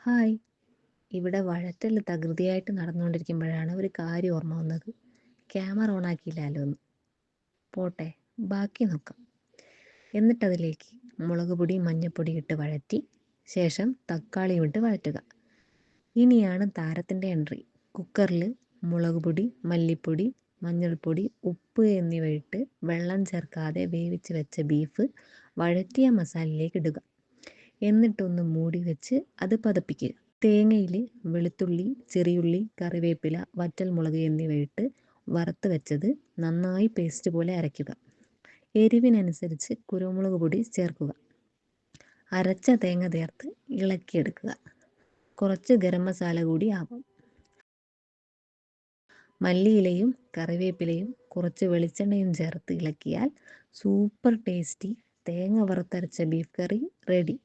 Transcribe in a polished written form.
Hi. ഇവിടെ വഴറ്റൽ തകൃതിയായിട്ട് നടന്നുകൊണ്ടിരിക്കുമ്പോഴാണ് ഒരു കാര്യം ഓർമ്മ വന്നത്. ക്യാമറ ഓൺ ആക്കിയില്ലല്ലോ എന്ന്. പോട്ടെ, ബാക്കി നോക്കാം. എന്നിട്ടതിലേക്ക് മുളക് പൊടി മഞ്ഞൾപ്പൊടി ഇട്ട് വഴറ്റി ശേഷം തക്കാളിയും ഇട്ട് വഴറ്റുക. ഇനിയാണ് താരത്തിൻ്റെ എൻട്രി. കുക്കറിൽ മുളക് പൊടി, മല്ലിപ്പൊടി, മഞ്ഞൾപ്പൊടി, ഉപ്പ് എന്നിവയിട്ട് വെള്ളം ചേർക്കാതെ വേവിച്ച് വെച്ച ബീഫ് വഴറ്റിയ മസാലയിലേക്ക് ഇടുക. എന്നിട്ടൊന്ന് മൂടി വെച്ച് അത് പതപ്പിക്കുക. തേങ്ങയിൽ വെളുത്തുള്ളി, ചെറിയുള്ളി, കറിവേപ്പില, വറ്റൽമുളക് എന്നിവയിട്ട് വറുത്ത് വെച്ചത് നന്നായി പേസ്റ്റ് പോലെ അരയ്ക്കുക. എരിവിനനുസരിച്ച് കുരുമുളക് പൊടി ചേർക്കുക. അരച്ച തേങ്ങ ചേർത്ത് ഇളക്കിയെടുക്കുക. കുറച്ച് ഗരം മസാല കൂടി ആവാം. മല്ലിയിലയും കറിവേപ്പിലയും കുറച്ച് വെളിച്ചെണ്ണയും ചേർത്ത് ഇളക്കിയാൽ സൂപ്പർ ടേസ്റ്റി തേങ്ങ വറുത്തരച്ച ബീഫ് കറി റെഡി.